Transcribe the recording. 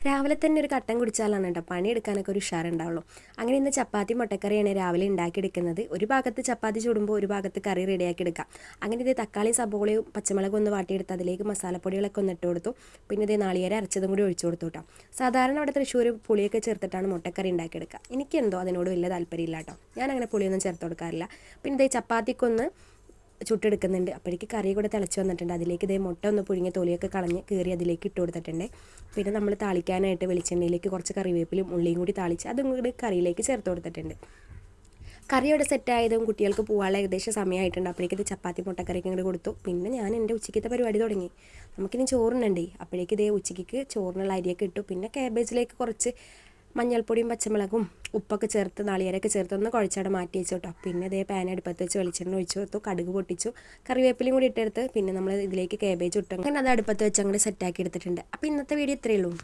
രാവിലെ തന്നെ ഒരു കട്ടൻ കുടിച്ചാലാണ് കേട്ടോ പണിയെടുക്കാനൊക്കെ ഒരു ഉഷാറുണ്ടാവുള്ളൂ. അങ്ങനെ ഇന്ന് ചപ്പാത്തി മുട്ടക്കറിയാണ് രാവിലെ ഉണ്ടാക്കിയെടുക്കുന്നത്. ഒരു ഭാഗത്ത് ചപ്പാത്തി ചുടുമ്പോൾ ഒരു ഭാഗത്ത് കറി റെഡിയാക്കി എടുക്കാം. അങ്ങനെ ഇത് തക്കാളി സബോളയും പച്ചമുളകും ഒന്ന് വാട്ടിയെടുത്ത് അതിലേക്ക് മസാലപ്പൊടികളൊക്കെ ഒന്ന് ഇട്ട് കൊടുത്തു. പിന്നെ ഇത് നാളികേരം അരച്ചതും കൂടി ഒഴിച്ചു കൊടുത്തു കേട്ടോ. സാധാരണ അവിടെ തൃശ്ശൂർ പുളിയൊക്കെ ചേർത്തിട്ടാണ് മുട്ടക്കറി ഉണ്ടാക്കിയെടുക്കുക. എനിക്കെന്തോ അതിനോട് വലിയ താല്പര്യമില്ല കേട്ടോ. ഞാൻ അങ്ങനെ പുളിയൊന്നും ചേർത്ത് കൊടുക്കാറില്ല. പിന്നെ ഇതേ ചപ്പാത്തിക്കൊന്ന് ചുട്ടെടുക്കുന്നുണ്ട്. അപ്പോഴേക്ക് കറി കൂടെ തിളച്ച് വന്നിട്ടുണ്ട്. അതിലേക്ക് ഇതേ മുട്ട ഒന്ന് പുഴുങ്ങിയ തൊലിയൊക്കെ കളഞ്ഞ് കീറി അതിലേക്ക് ഇട്ട് കൊടുത്തിട്ടുണ്ട്. പിന്നെ നമ്മൾ താളിക്കാനായിട്ട് വെളിച്ചെണ്ണയിലേക്ക് കുറച്ച് കറിവേപ്പിലും ഉള്ളിയും കൂടി താളിച്ച് അതും കൂടി കറിയിലേക്ക് ചേർത്ത് കൊടുത്തിട്ടുണ്ട്. കറിയോടെ സെറ്റായതും കുട്ടികൾക്ക് പോകാനുള്ള ഏകദേശം സമയമായിട്ടുണ്ട്. അപ്പോഴേക്ക് ഇത് ചപ്പാത്തി മുട്ടക്കറിയൊക്കെ ഇങ്ങോട്ട് കൊടുത്തു. പിന്നെ ഞാൻ എൻ്റെ ഉച്ചയ്ക്കത്തെ പരിപാടി തുടങ്ങി. നമുക്കിനി ചോറിനുണ്ടേ. അപ്പോഴേക്ക് ഇതേ ഉച്ചയ്ക്ക് ചോറിനുള്ള അരിയൊക്കെ ഇട്ടു. പിന്നെ കാബേജിലേക്ക് കുറച്ച് മഞ്ഞൾപ്പൊടിയും പച്ചമുളകും ഉപ്പൊക്കെ ചേർത്ത് നാളികേരമൊക്കെ ചേർത്ത് ഒന്ന് കുഴച്ചവിടെ മാറ്റി വെച്ചു കേട്ടോ. പിന്നെ ഇതേ പാൻ അടുപ്പത്ത് വെച്ച് വെളിച്ചെണ്ണ ഒഴിച്ചു കൊടുത്തു, കടുക് പൊട്ടിച്ചു, കറിവേപ്പിലയും കൂടി ഇട്ടെടുത്ത് പിന്നെ നമ്മൾ ഇതിലേക്ക് കാബേജ് ഇട്ടു. അങ്ങനെ അത് അടുപ്പത്ത് വെച്ച് അങ്ങോട്ട് സെറ്റാക്കി എടുത്തിട്ടുണ്ട്. അപ്പോൾ ഇന്നത്തെ വീഡിയോ ഇത്രയേ ഉള്ളൂ.